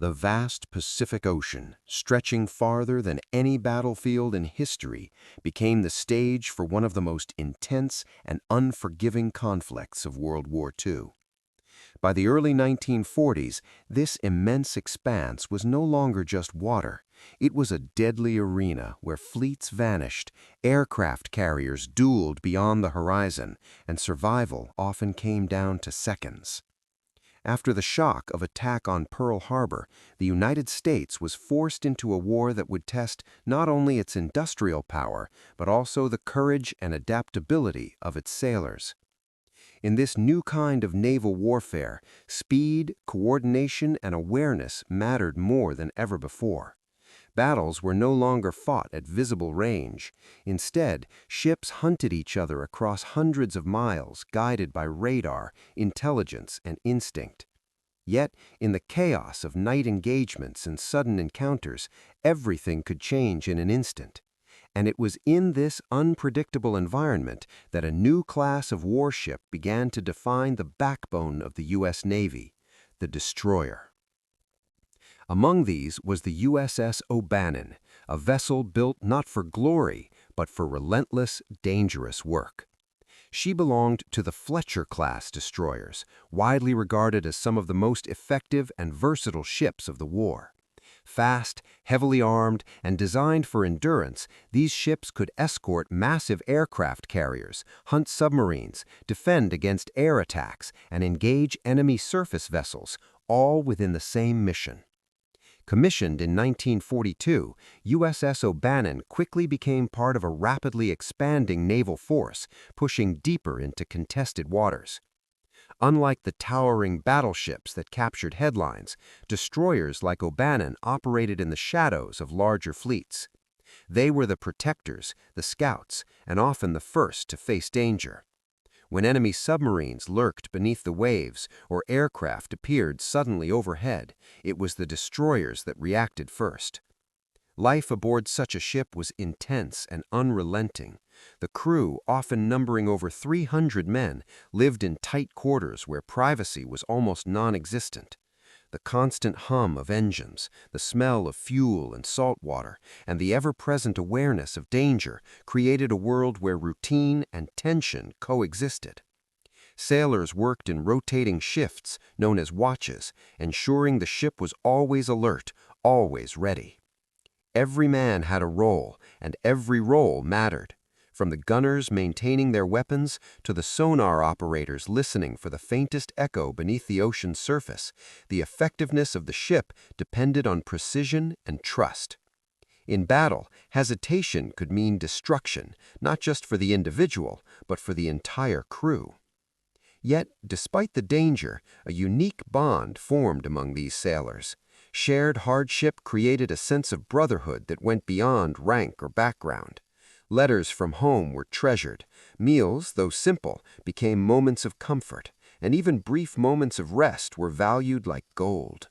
The vast Pacific Ocean, stretching farther than any battlefield in history, became the stage for one of the most intense and unforgiving conflicts of World War II. By the early 1940s, this immense expanse was no longer just water. It was a deadly arena where fleets vanished, aircraft carriers dueled beyond the horizon, and survival often came down to seconds. After the shock of attack on Pearl Harbor, the United States was forced into a war that would test not only its industrial power, but also the courage and adaptability of its sailors. In this new kind of naval warfare, speed, coordination, and awareness mattered more than ever before. Battles were no longer fought at visible range. Instead, ships hunted each other across hundreds of miles, guided by radar, intelligence, and instinct. Yet, in the chaos of night engagements and sudden encounters, everything could change in an instant. And it was in this unpredictable environment that a new class of warship began to define the backbone of the U.S. Navy, the destroyer. Among these was the USS O'Bannon, a vessel built not for glory, but for relentless, dangerous work. She belonged to the Fletcher-class destroyers, widely regarded as some of the most effective and versatile ships of the war. Fast, heavily armed, and designed for endurance, these ships could escort massive aircraft carriers, hunt submarines, defend against air attacks, and engage enemy surface vessels, all within the same mission. Commissioned in 1942, USS O'Bannon quickly became part of a rapidly expanding naval force, pushing deeper into contested waters. Unlike the towering battleships that captured headlines, destroyers like O'Bannon operated in the shadows of larger fleets. They were the protectors, the scouts, and often the first to face danger. When enemy submarines lurked beneath the waves or aircraft appeared suddenly overhead, it was the destroyers that reacted first. Life aboard such a ship was intense and unrelenting. The crew, often numbering over 300 men, lived in tight quarters where privacy was almost non-existent. The constant hum of engines, the smell of fuel and salt water, and the ever-present awareness of danger created a world where routine and tension coexisted. Sailors worked in rotating shifts, known as watches, ensuring the ship was always alert, always ready. Every man had a role, and every role mattered. From the gunners maintaining their weapons to the sonar operators listening for the faintest echo beneath the ocean's surface, the effectiveness of the ship depended on precision and trust. In battle, hesitation could mean destruction, not just for the individual, but for the entire crew. Yet, despite the danger, a unique bond formed among these sailors. Shared hardship created a sense of brotherhood that went beyond rank or background. Letters from home were treasured. Meals, though simple, became moments of comfort, and even brief moments of rest were valued like gold.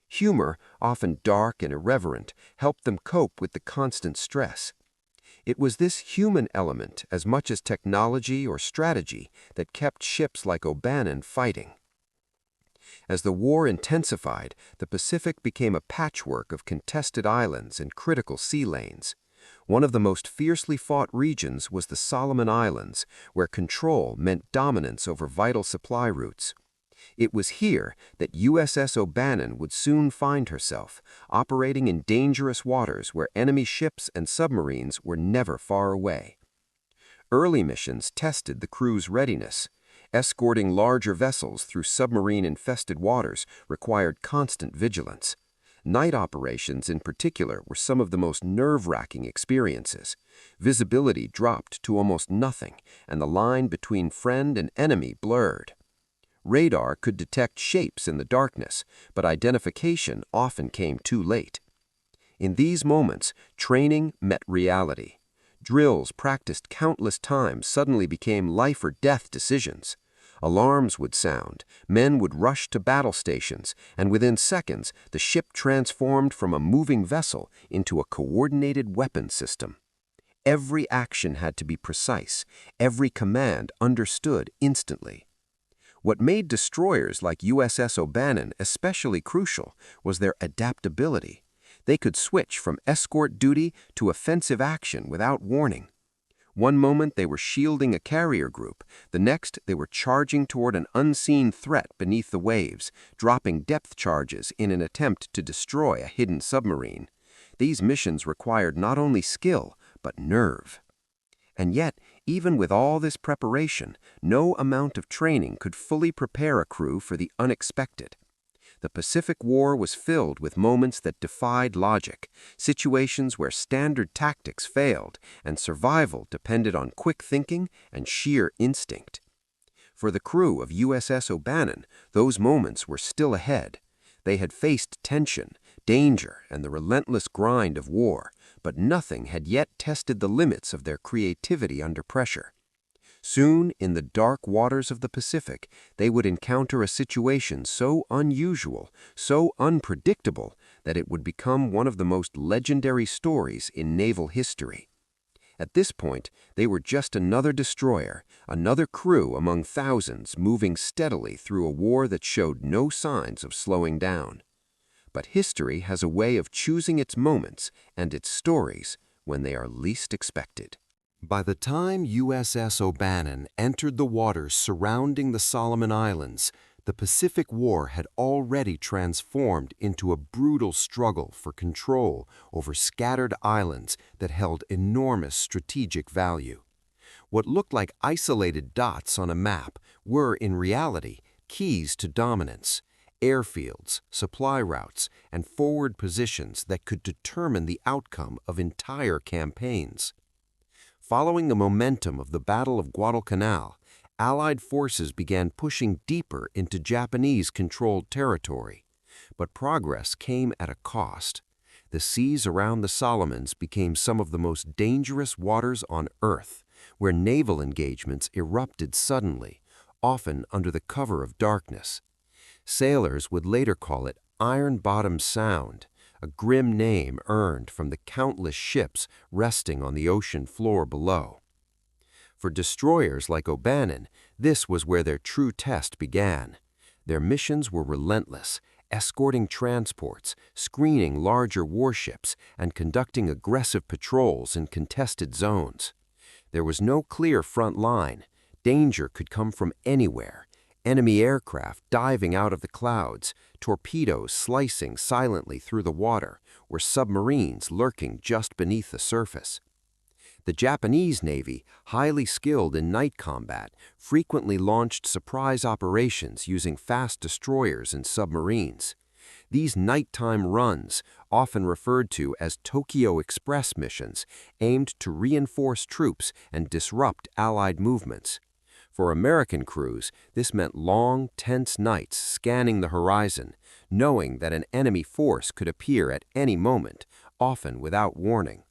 Humor, often dark and irreverent, helped them cope with the constant stress. It was this human element, as much as technology or strategy, that kept ships like O'Bannon fighting. As the war intensified, the Pacific became a patchwork of contested islands and critical sea lanes. One of the most fiercely fought regions was the Solomon Islands, where control meant dominance over vital supply routes. It was here that USS O'Bannon would soon find herself, operating in dangerous waters where enemy ships and submarines were never far away. Early missions tested the crew's readiness. Escorting larger vessels through submarine-infested waters required constant vigilance. Night operations, in particular, were some of the most nerve-wracking experiences. Visibility dropped to almost nothing, and the line between friend and enemy blurred. Radar could detect shapes in the darkness, but identification often came too late. In these moments, training met reality. Drills practiced countless times suddenly became life-or-death decisions. Alarms would sound, men would rush to battle stations, and within seconds, the ship transformed from a moving vessel into a coordinated weapon system. Every action had to be precise, every command understood instantly. What made destroyers like USS O'Bannon especially crucial was their adaptability. They could switch from escort duty to offensive action without warning. One moment they were shielding a carrier group, the next they were charging toward an unseen threat beneath the waves, dropping depth charges in an attempt to destroy a hidden submarine. These missions required not only skill, but nerve. And yet, even with all this preparation, no amount of training could fully prepare a crew for the unexpected. The Pacific War was filled with moments that defied logic, situations where standard tactics failed and survival depended on quick thinking and sheer instinct. For the crew of USS O'Bannon, those moments were still ahead. They had faced tension, danger, and the relentless grind of war, but nothing had yet tested the limits of their creativity under pressure. Soon, in the dark waters of the Pacific, they would encounter a situation so unusual, so unpredictable, that it would become one of the most legendary stories in naval history. At this point, they were just another destroyer, another crew among thousands moving steadily through a war that showed no signs of slowing down. But history has a way of choosing its moments and its stories when they are least expected. By the time USS O'Bannon entered the waters surrounding the Solomon Islands, the Pacific War had already transformed into a brutal struggle for control over scattered islands that held enormous strategic value. What looked like isolated dots on a map were, in reality, keys to dominance, airfields, supply routes, and forward positions that could determine the outcome of entire campaigns. Following the momentum of the Battle of Guadalcanal, Allied forces began pushing deeper into Japanese-controlled territory. But progress came at a cost. The seas around the Solomons became some of the most dangerous waters on Earth, where naval engagements erupted suddenly, often under the cover of darkness. Sailors would later call it Iron Bottom Sound, a grim name earned from the countless ships resting on the ocean floor below. For destroyers like O'Bannon, this was where their true test began. Their missions were relentless, escorting transports, screening larger warships, and conducting aggressive patrols in contested zones. There was no clear front line. Danger could come from anywhere. Enemy aircraft diving out of the clouds, torpedoes slicing silently through the water, or submarines lurking just beneath the surface. The Japanese Navy, highly skilled in night combat, frequently launched surprise operations using fast destroyers and submarines. These nighttime runs, often referred to as Tokyo Express missions, aimed to reinforce troops and disrupt Allied movements. For American crews, this meant long, tense nights scanning the horizon, knowing that an enemy force could appear at any moment, often without warning.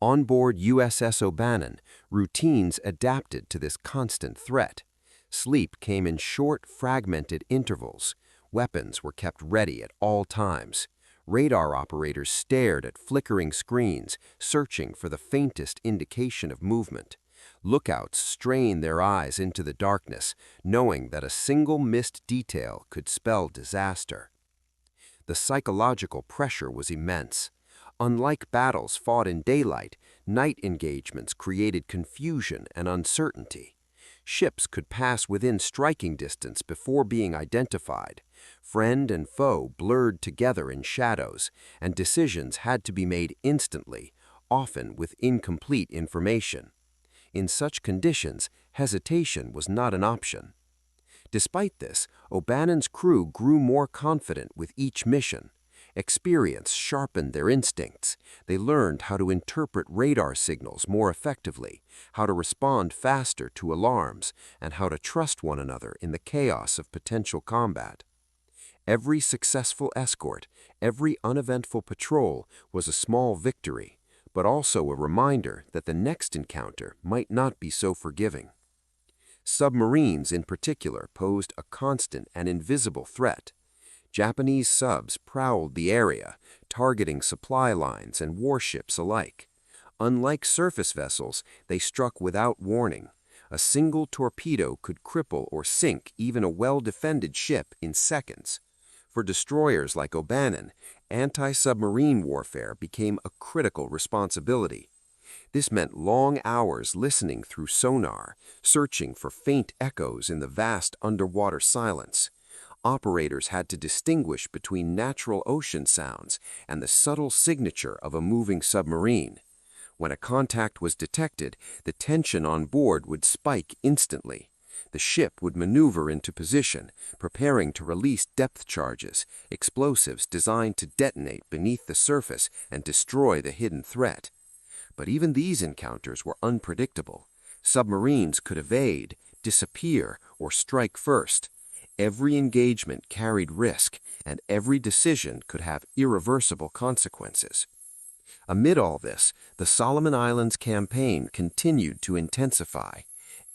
On board USS O'Bannon, routines adapted to this constant threat. Sleep came in short, fragmented intervals. Weapons were kept ready at all times. Radar operators stared at flickering screens, searching for the faintest indication of movement. Lookouts strained their eyes into the darkness, knowing that a single missed detail could spell disaster. The psychological pressure was immense. Unlike battles fought in daylight, night engagements created confusion and uncertainty. Ships could pass within striking distance before being identified. Friend and foe blurred together in shadows, and decisions had to be made instantly, often with incomplete information. In such conditions, hesitation was not an option. Despite this, O'Bannon's crew grew more confident with each mission. Experience sharpened their instincts. They learned how to interpret radar signals more effectively, how to respond faster to alarms, and how to trust one another in the chaos of potential combat. Every successful escort, every uneventful patrol was a small victory, but also a reminder that the next encounter might not be so forgiving. Submarines in particular posed a constant and invisible threat. Japanese subs prowled the area, targeting supply lines and warships alike. Unlike surface vessels, they struck without warning. A single torpedo could cripple or sink even a well-defended ship in seconds. For destroyers like O'Bannon, anti-submarine warfare became a critical responsibility. This meant long hours listening through sonar, searching for faint echoes in the vast underwater silence. Operators had to distinguish between natural ocean sounds and the subtle signature of a moving submarine. When a contact was detected, the tension on board would spike instantly. The ship would maneuver into position, preparing to release depth charges, explosives designed to detonate beneath the surface and destroy the hidden threat. But even these encounters were unpredictable. Submarines could evade, disappear, or strike first. Every engagement carried risk, and every decision could have irreversible consequences. Amid all this, the Solomon Islands campaign continued to intensify.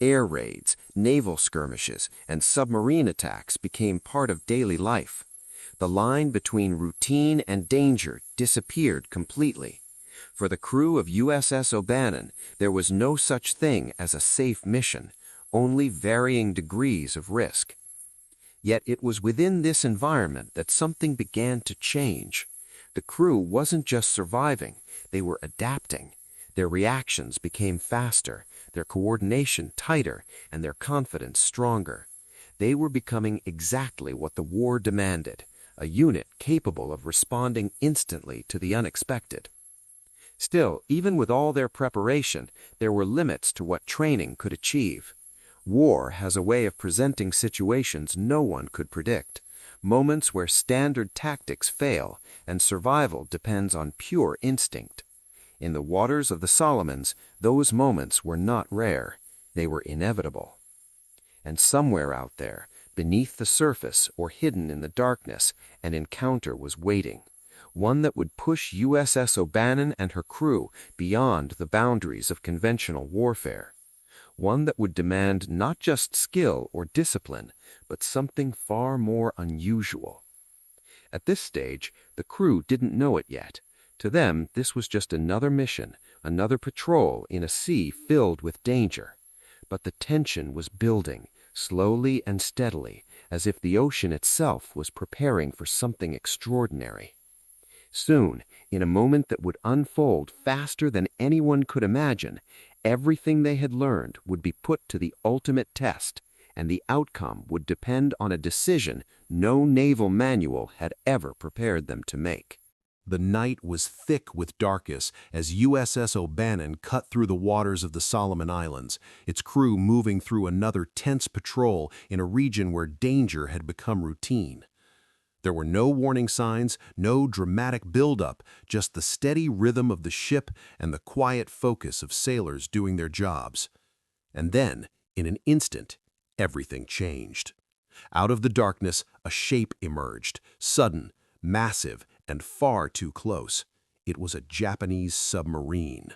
Air raids, naval skirmishes, and submarine attacks became part of daily life. The line between routine and danger disappeared completely. For the crew of USS O'Bannon, there was no such thing as a safe mission, only varying degrees of risk. Yet it was within this environment that something began to change. The crew wasn't just surviving, they were adapting. Their reactions became faster, their coordination tighter, and their confidence stronger. They were becoming exactly what the war demanded, a unit capable of responding instantly to the unexpected. Still, even with all their preparation, there were limits to what training could achieve. War has a way of presenting situations no one could predict, moments where standard tactics fail and survival depends on pure instinct. In the waters of the Solomons, those moments were not rare, they were inevitable. And somewhere out there, beneath the surface or hidden in the darkness, an encounter was waiting, one that would push USS O'Bannon and her crew beyond the boundaries of conventional warfare. One that would demand not just skill or discipline, but something far more unusual. At this stage, the crew didn't know it yet. To them, this was just another mission, another patrol in a sea filled with danger. But the tension was building, slowly and steadily, as if the ocean itself was preparing for something extraordinary. Soon, in a moment that would unfold faster than anyone could imagine, everything they had learned would be put to the ultimate test, and the outcome would depend on a decision no naval manual had ever prepared them to make. The night was thick with darkness as USS O'Bannon cut through the waters of the Solomon Islands, its crew moving through another tense patrol in a region where danger had become routine. There were no warning signs, no dramatic buildup, just the steady rhythm of the ship and the quiet focus of sailors doing their jobs. And then, in an instant, everything changed. Out of the darkness, a shape emerged, sudden, massive, and far too close. It was a Japanese submarine.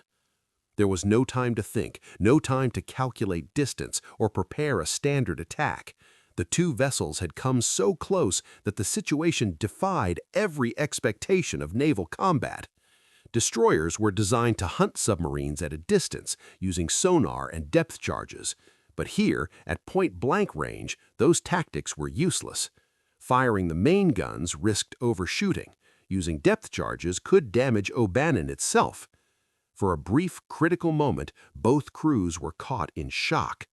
There was no time to think, no time to calculate distance or prepare a standard attack. The two vessels had come so close that the situation defied every expectation of naval combat. Destroyers were designed to hunt submarines at a distance using sonar and depth charges. But here, at point-blank range, those tactics were useless. Firing the main guns risked overshooting. Using depth charges could damage O'Bannon itself. For a brief, critical moment, both crews were caught in shock.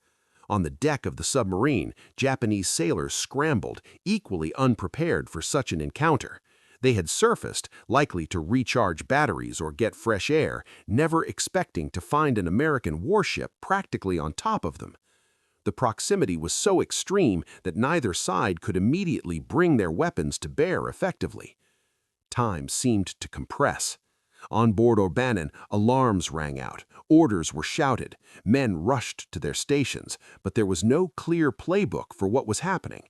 On the deck of the submarine, Japanese sailors scrambled, equally unprepared for such an encounter. They had surfaced, likely to recharge batteries or get fresh air, never expecting to find an American warship practically on top of them. The proximity was so extreme that neither side could immediately bring their weapons to bear effectively. Time seemed to compress. On board O'Bannon, alarms rang out, orders were shouted, men rushed to their stations, but there was no clear playbook for what was happening.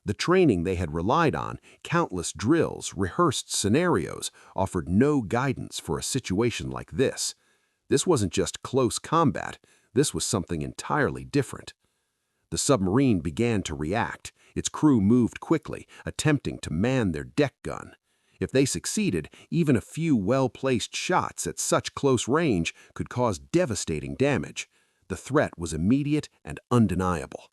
The training they had relied on, countless drills, rehearsed scenarios, offered no guidance for a situation like this. This wasn't just close combat, this was something entirely different. The submarine began to react. Its crew moved quickly, attempting to man their deck gun. If they succeeded, even a few well-placed shots at such close range could cause devastating damage. The The threat was immediate and undeniable.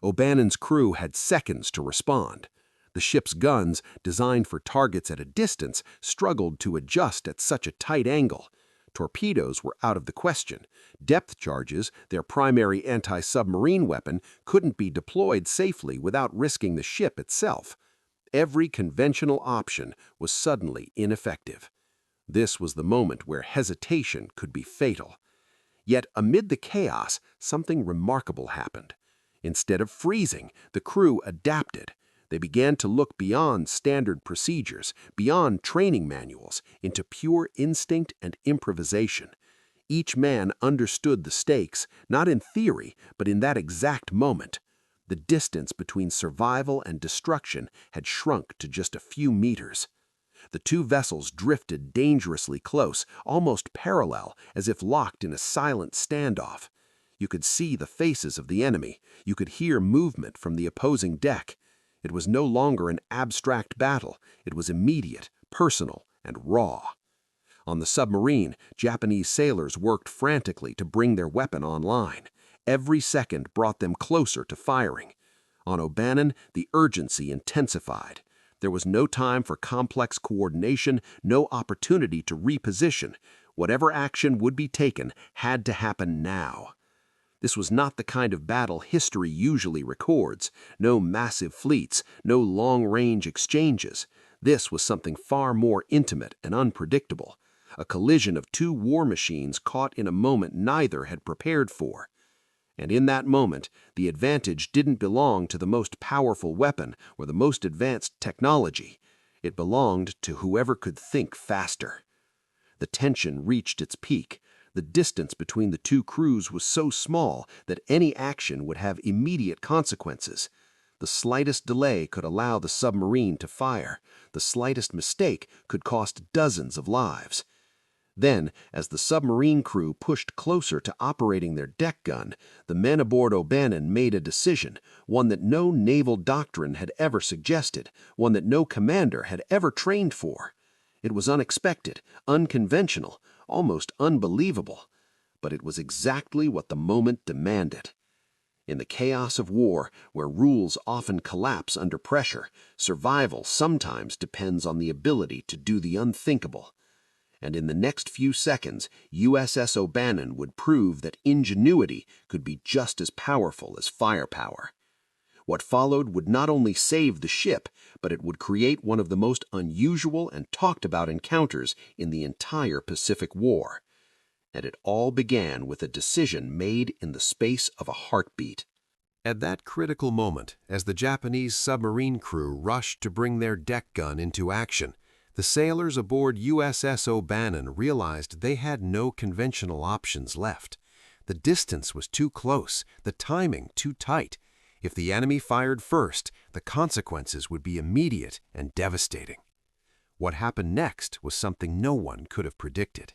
O'Bannon's crew had seconds to respond. The ship's guns, designed for targets at a distance, struggled to adjust at such a tight angle. Torpedoes were out of the question. Depth charges, their primary anti-submarine weapon, couldn't be deployed safely without risking the ship itself. Every conventional option was suddenly ineffective. This was the moment where hesitation could be fatal. Yet amid the chaos, something remarkable happened. Instead of freezing, the crew adapted. They began to look beyond standard procedures, beyond training manuals, into pure instinct and improvisation. Each man understood the stakes, not in theory, but in that exact moment. The distance between survival and destruction had shrunk to just a few meters. The two vessels drifted dangerously close, almost parallel, as if locked in a silent standoff. You could see the faces of the enemy. You could hear movement from the opposing deck. It was no longer an abstract battle. It was immediate, personal, and raw. On the submarine, Japanese sailors worked frantically to bring their weapon online. Every second brought them closer to firing. On O'Bannon, the urgency intensified. There was no time for complex coordination, no opportunity to reposition. Whatever action would be taken had to happen now. This was not the kind of battle history usually records. No massive fleets, no long-range exchanges. This was something far more intimate and unpredictable. A collision of two war machines caught in a moment neither had prepared for. And in that moment, the advantage didn't belong to the most powerful weapon or the most advanced technology. It belonged to whoever could think faster. The tension reached its peak. The distance between the two crews was so small that any action would have immediate consequences. The slightest delay could allow the submarine to fire. The slightest mistake could cost dozens of lives. Then, as the submarine crew pushed closer to operating their deck gun, the men aboard O'Bannon made a decision, one that no naval doctrine had ever suggested, one that no commander had ever trained for. It was unexpected, unconventional, almost unbelievable, but it was exactly what the moment demanded. In the chaos of war, where rules often collapse under pressure, survival sometimes depends on the ability to do the unthinkable. And in the next few seconds, USS O'Bannon would prove that ingenuity could be just as powerful as firepower. What followed would not only save the ship, but it would create one of the most unusual and talked about encounters in the entire Pacific War. And it all began with a decision made in the space of a heartbeat. At that critical moment, as the Japanese submarine crew rushed to bring their deck gun into action, the sailors aboard USS O'Bannon realized they had no conventional options left. The distance was too close, the timing too tight. If the enemy fired first, the consequences would be immediate and devastating. What happened next was something no one could have predicted.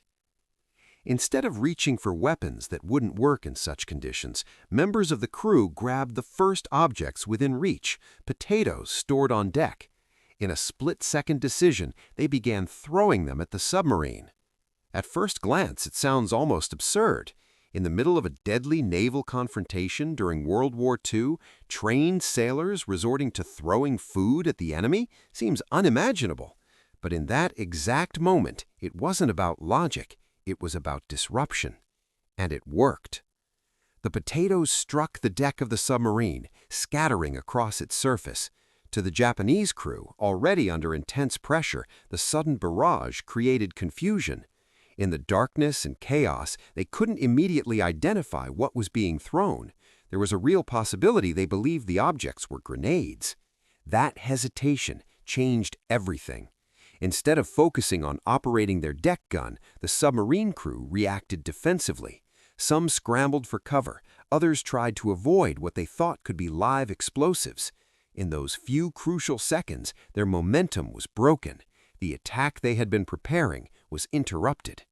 Instead of reaching for weapons that wouldn't work in such conditions, members of the crew grabbed the first objects within reach, potatoes stored on deck. In a split-second decision, they began throwing them at the submarine. At first glance, it sounds almost absurd. In the middle of a deadly naval confrontation during World War II, trained sailors resorting to throwing food at the enemy seems unimaginable. But in that exact moment, it wasn't about logic, it was about disruption. And it worked. The potatoes struck the deck of the submarine, scattering across its surface. To the Japanese crew, already under intense pressure, the sudden barrage created confusion. In the darkness and chaos, they couldn't immediately identify what was being thrown. There was a real possibility they believed the objects were grenades. That hesitation changed everything. Instead of focusing on operating their deck gun, the submarine crew reacted defensively. Some scrambled for cover, others tried to avoid what they thought could be live explosives. In those few crucial seconds, their momentum was broken. The attack they had been preparing was interrupted.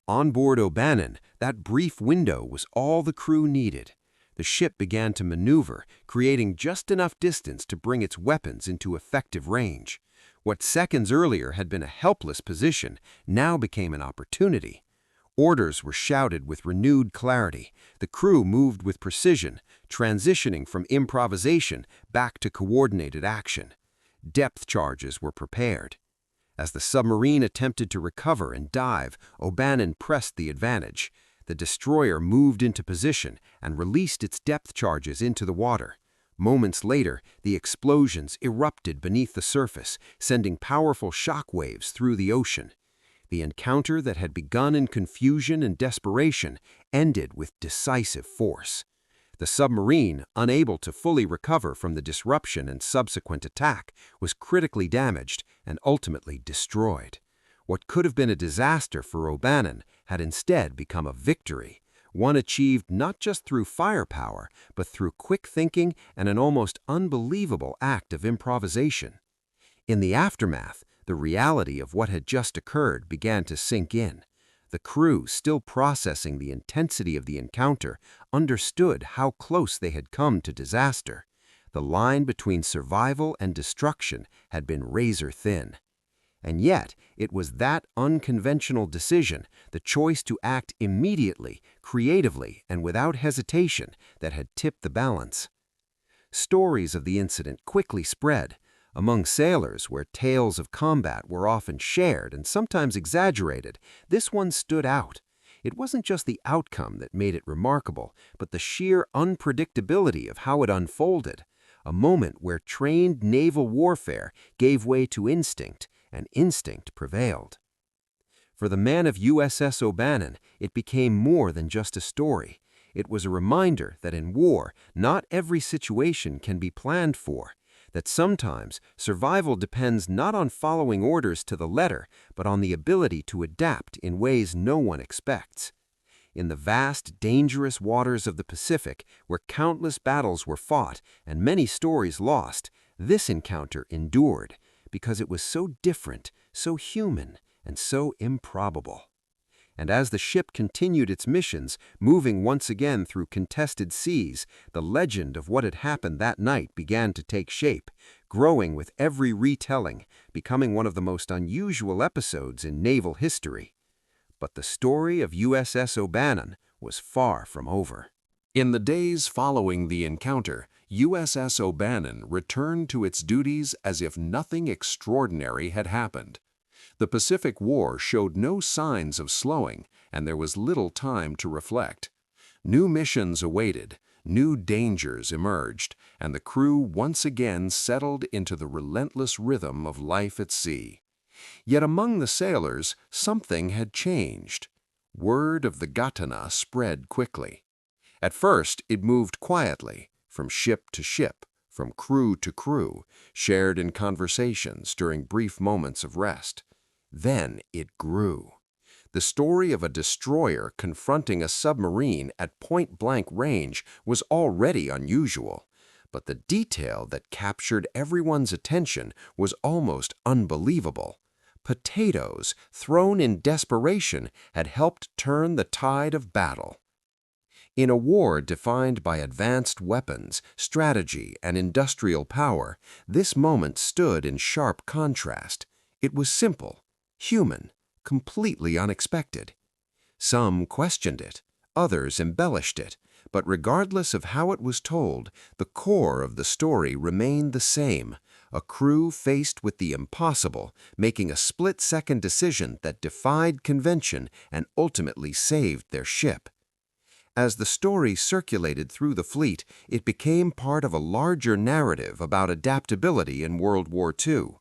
On board O'Bannon, that brief window was all the crew needed. The ship began to maneuver, creating just enough distance to bring its weapons into effective range. What seconds earlier had been a helpless position now became an opportunity. Orders were shouted with renewed clarity. The crew moved with precision, transitioning from improvisation back to coordinated action. Depth charges were prepared. As the submarine attempted to recover and dive, O'Bannon pressed the advantage. The destroyer moved into position and released its depth charges into the water. Moments later, the explosions erupted beneath the surface, sending powerful shock waves through the ocean. The encounter that had begun in confusion and desperation ended with decisive force. The submarine, unable to fully recover from the disruption and subsequent attack, was critically damaged and ultimately destroyed. What could have been a disaster for O'Bannon had instead become a victory, one achieved not just through firepower, but through quick thinking and an almost unbelievable act of improvisation. In the aftermath, the reality of what had just occurred began to sink in. The crew, still processing the intensity of the encounter, understood how close they had come to disaster. The line between survival and destruction had been razor thin. And yet, it was that unconventional decision, the choice to act immediately, creatively, and without hesitation, that had tipped the balance. Stories of the incident quickly spread. Among sailors, where tales of combat were often shared and sometimes exaggerated, this one stood out. It wasn't just the outcome that made it remarkable, but the sheer unpredictability of how it unfolded. A moment where trained naval warfare gave way to instinct, and instinct prevailed. For the man of USS O'Bannon, it became more than just a story. It was a reminder that in war, not every situation can be planned for, that sometimes survival depends not on following orders to the letter, but on the ability to adapt in ways no one expects. In the vast, dangerous waters of the Pacific, where countless battles were fought and many stories lost, this encounter endured, because it was so different, so human, and so improbable. And as the ship continued its missions, moving once again through contested seas, the legend of what had happened that night began to take shape, growing with every retelling, becoming one of the most unusual episodes in naval history. But the story of USS O'Bannon was far from over. In the days following the encounter, USS O'Bannon returned to its duties as if nothing extraordinary had happened. The Pacific War showed no signs of slowing, and there was little time to reflect. New missions awaited, new dangers emerged, and the crew once again settled into the relentless rhythm of life at sea. Yet among the sailors, something had changed. Word of the Gatana spread quickly. At first, it moved quietly, from ship to ship, from crew to crew, shared in conversations during brief moments of rest. Then it grew. The story of a destroyer confronting a submarine at point-blank range was already unusual, but the detail that captured everyone's attention was almost unbelievable. Potatoes, thrown in desperation, had helped turn the tide of battle. In a war defined by advanced weapons, strategy, and industrial power, this moment stood in sharp contrast. It was simple, human, completely unexpected. Some questioned it, others embellished it, but regardless of how it was told, the core of the story remained the same: a crew faced with the impossible, making a split-second decision that defied convention and ultimately saved their ship. As the story circulated through the fleet, it became part of a larger narrative about adaptability in World War II.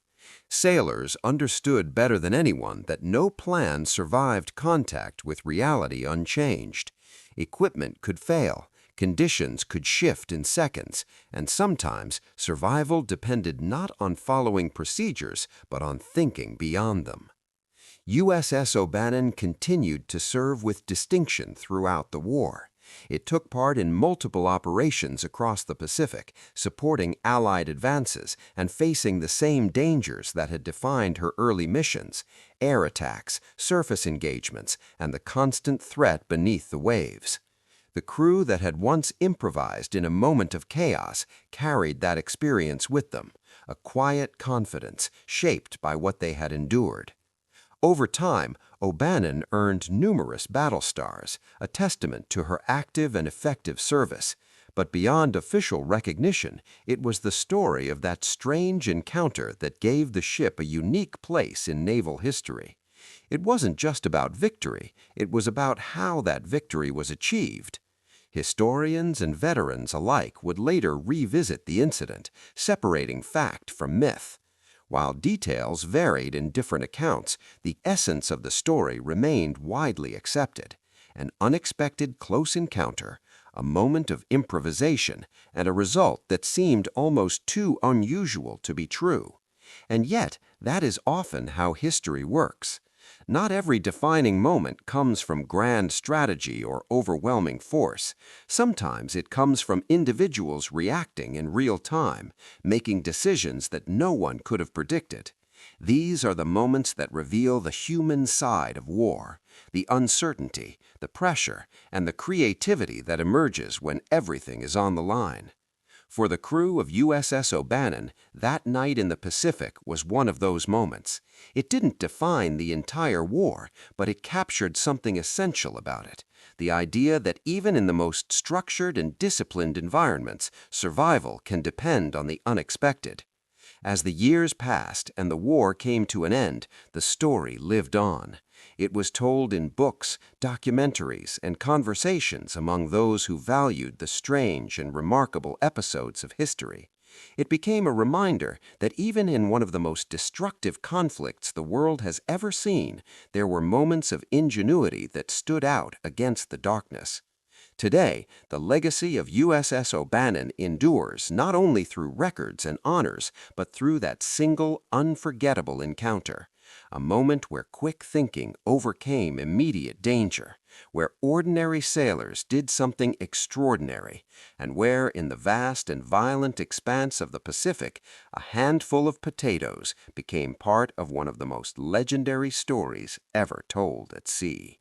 Sailors understood better than anyone that no plan survived contact with reality unchanged. Equipment could fail, conditions could shift in seconds, and sometimes survival depended not on following procedures, but on thinking beyond them. USS O'Bannon continued to serve with distinction throughout the war. It took part in multiple operations across the Pacific, supporting Allied advances and facing the same dangers that had defined her early missions: air attacks, surface engagements, and the constant threat beneath the waves. The crew that had once improvised in a moment of chaos carried that experience with them, a quiet confidence shaped by what they had endured. Over time, O'Bannon earned numerous battle stars, a testament to her active and effective service. But beyond official recognition, it was the story of that strange encounter that gave the ship a unique place in naval history. It wasn't just about victory, it was about how that victory was achieved. Historians and veterans alike would later revisit the incident, separating fact from myth. While details varied in different accounts, the essence of the story remained widely accepted. An unexpected close encounter, a moment of improvisation, and a result that seemed almost too unusual to be true. And yet, that is often how history works. Not every defining moment comes from grand strategy or overwhelming force. Sometimes it comes from individuals reacting in real time, making decisions that no one could have predicted. These are the moments that reveal the human side of war, the uncertainty, the pressure, and the creativity that emerges when everything is on the line. For the crew of USS O'Bannon, that night in the Pacific was one of those moments. It didn't define the entire war, but it captured something essential about it. The idea that even in the most structured and disciplined environments, survival can depend on the unexpected. As the years passed and the war came to an end, the story lived on. It was told in books, documentaries, and conversations among those who valued the strange and remarkable episodes of history. It became a reminder that even in one of the most destructive conflicts the world has ever seen, there were moments of ingenuity that stood out against the darkness. Today, the legacy of USS O'Bannon endures not only through records and honors, but through that single, unforgettable encounter. A moment where quick thinking overcame immediate danger, where ordinary sailors did something extraordinary, and where, in the vast and violent expanse of the Pacific, a handful of potatoes became part of one of the most legendary stories ever told at sea.